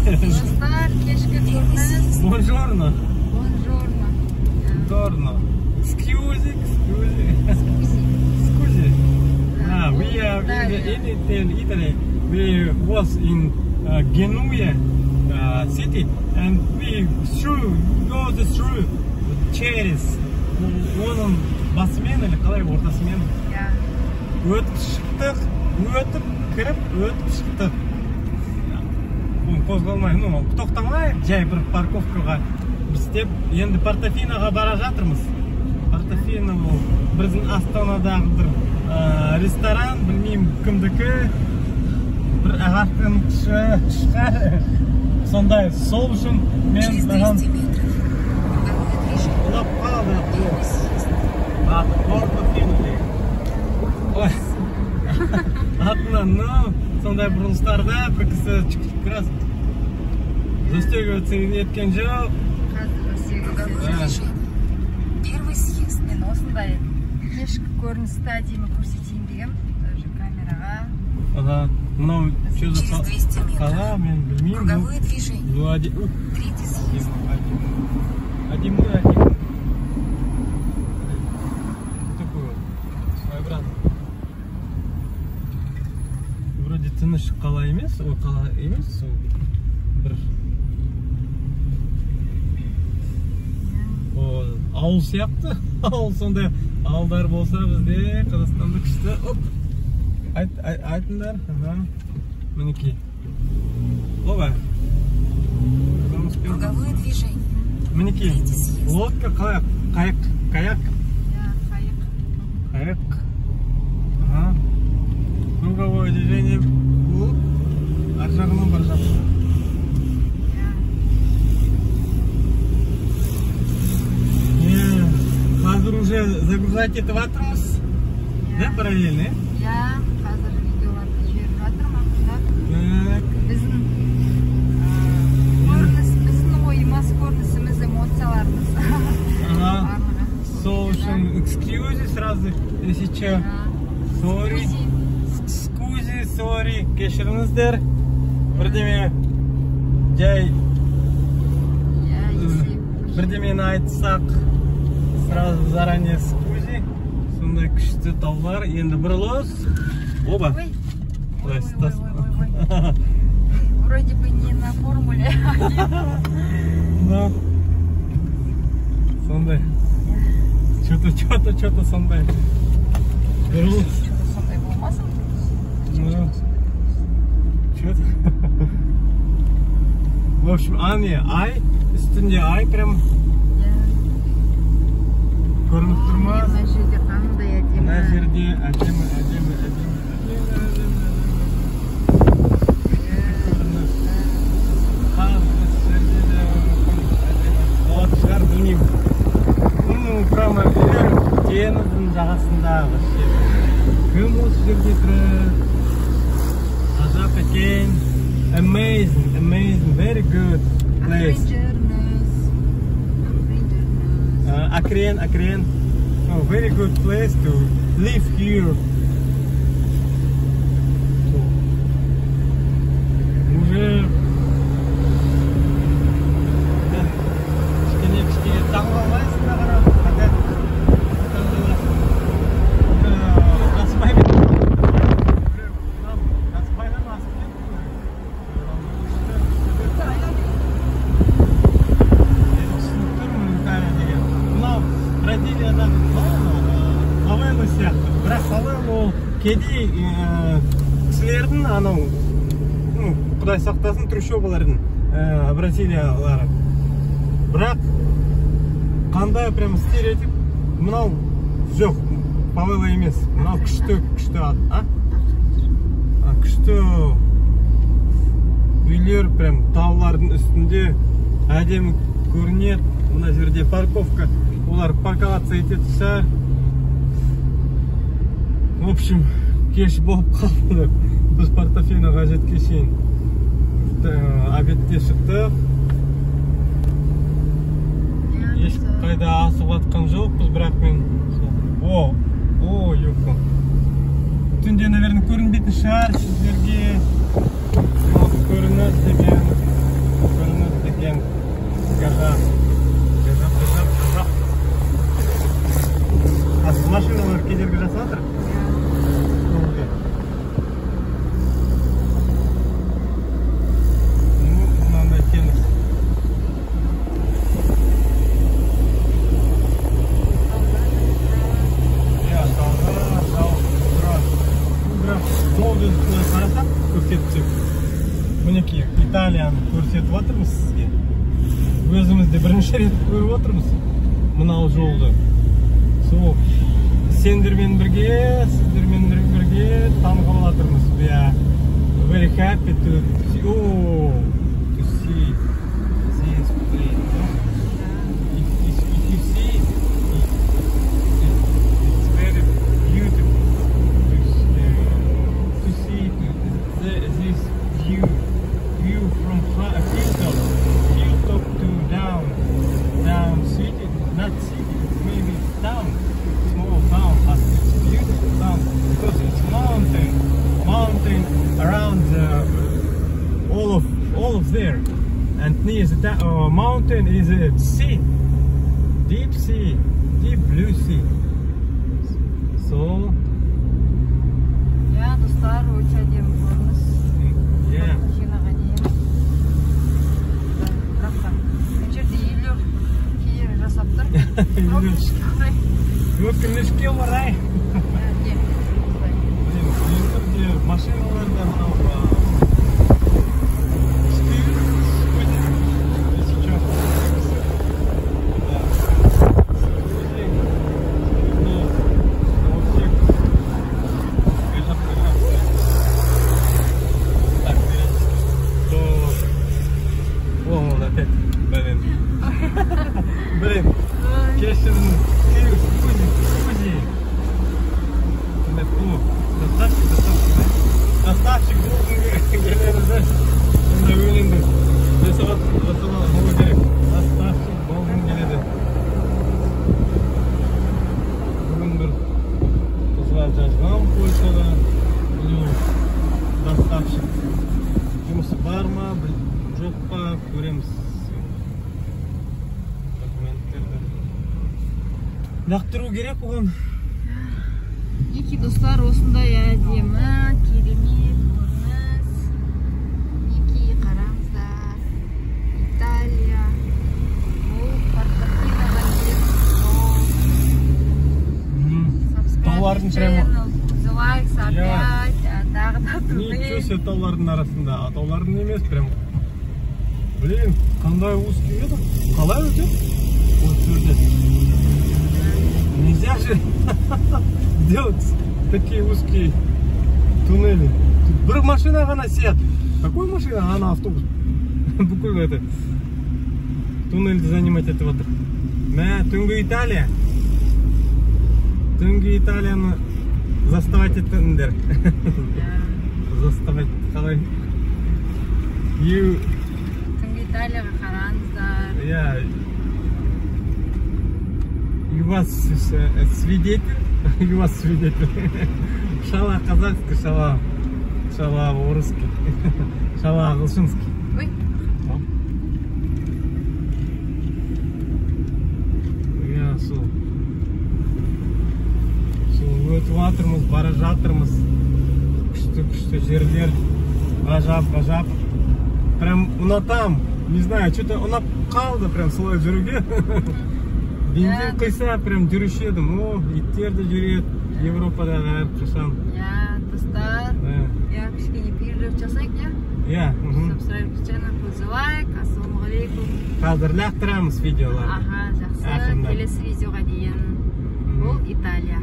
Достар, кешкі көрініс. Buongiorno. Buongiorno. Buongiorno. Scusi. We are in Italy. We was in Genoa city, and we go through chairs. Оның басымен или қалай ортасымен өтіп шықтық, өтіп кіріп, өтіп шықтық. Қозғалмай, тоқтамай, жай бір парковкаға істеп, енді Портофиноға бара жатырмыз. Портофино бұл біздің Астанадағы бір ресторан, білмеймін кімдікі, бір ағартын шығар. Сондай, сол үшін мен маған ұлап қалды. Портофино дейді. Атынан, сондай бұрылыстарда бір кісі крас застегивать еткен жоқ. Первый съезд. Мен осындай кешкі көріністі әдемі көрсетейін деген камераға. Мынау қала, мен білмеймін. Круговые движения. Третий съезд. Әдемі. Такой своеобразный. Вроде тыныш қала емес, ой қала емес, бір ауыл сияқты. Ауыл сондай ауылдар болса бізде Қазақстанда күшті. Айтыңдар. Мінекей. Опа. Круговые движения. Мінекей. Лодка, қайық. Қайық. Круговое движение болып, ар жағынан бар жақ. Қазір уже загружать етіп жатырмыз. Да, параллельно? Қазір видеоларды жіберіп жатырмын. Біздің ойымыз, көрінісіміз, эмоцияларымыз. Сол үшін excuse сразу, если че. Sorry, кешіріңіздер. Бірдеме жай бірдемені айтсақ, сразу заранее скузи. Сондай күшті таулар. Енді бұрылыс. Оба. Вроде бы не на формуле. Сондай. Что-то сондай. Бұрылыс. Сондай болмасын? Что-то. В общем, ай, үстінде ай прям көрініп тұрмaz. Мына жерде қандай әдемі. Мына жерде әдемі. Болады шығар, білмеймін. Прямо теңіздің жағасындағы. Кім осы жерде тұрып? Азап екен. Amazing, very good place. Akren. Oh, very good place to live here. Уже кішкене таңғалмайсың да қарап, хотя кейде кісілердің анау құдай сақтасын трущобалардың Бразилиялары. Бірақ қандай прям стереотип, мынау жоқ, павела емес, мынау күшті күшті үйлер прям таулардың үстінде әдемі көрінеді. Мына жерде парковка, олар парковаться етеді шығар. В общем, кеш болып қалды. Біз Портофиноға жеткешейін обедте шықтық. Ешқайда асып атқан жоқпыз, бірақ мен ёпқа. Түнде, наверное, көрінбейтін шығар сіздерге. Көрінеді деген мінекей Италияны көрсетіп жатырмыз сізге. Өзімізде бірінші рет көріп отырмыз мынау жолды. Сол сендермен бірге, сіздермен бірге танғып жатырмыз. Very happy to see this place. If you see, it's very beautiful to see this view from hilltop to down city, not city, maybe town, small town, but it's beautiful town because it's mountain around all of there, and near the mountain is a sea, deep blue sea. So достар, өте әдемі көрініс. Машинаға дейін. Бұл жерде үйлер кейер жасап тұр. Өкінішке орай. Машиналарда Блин, кешірін доставщик болғың келеді, сонда өлеңді жасап болу керек. Доставщик болғың келеді. Бүгін бір қызға жазған польшада, доставщик жұмысы бар ма, жоқ па, көреміз документтерді. Лақтыру керек оған. Екі достар осындай әдемі, керемет көрініс. Екі қараңыздар. Италия. Бұл Картахенаға Таулардың прямо. Лайкс опять, тағы да туннель. Ничего себе таулардың арасында. Таулардың емес, прям. Блин, қандай узкий еді? Қалай өтеді? Осы жерде. Нельзя же делать такие узкие туннели. Тут бір машина ғана сияды. Какой машина? Ана автобус. Бүкіл это туннельді занимать етіп отыр. Мә, түнгі Италия. Түнгі Италияны заставать еттіңдер. Заставать қалай? Түнгі Италияға қараңыздар. И у вас свидетель, и у вас свидетель. Шала казахский, шала орысский, шала ағылшынский. Ой. Сол өтіп жатырмыз, бара жатырмыз. Күшті жерлер, ғажап. Прям ұнатам, не знаю, что-то ұнап қалды прям солай жүруге. Бензин құйса, прям жүруші едім. Иттерді жүреді, Европадағы әрқашан. Достар. Кішкене перерыв жасайық, Subscribe-чаны қосылайық. Ассалаумағалейкум. Қазір лақтырамыз видеолар. Жақсы. Келесі видеоға дейін. Бұл Италия.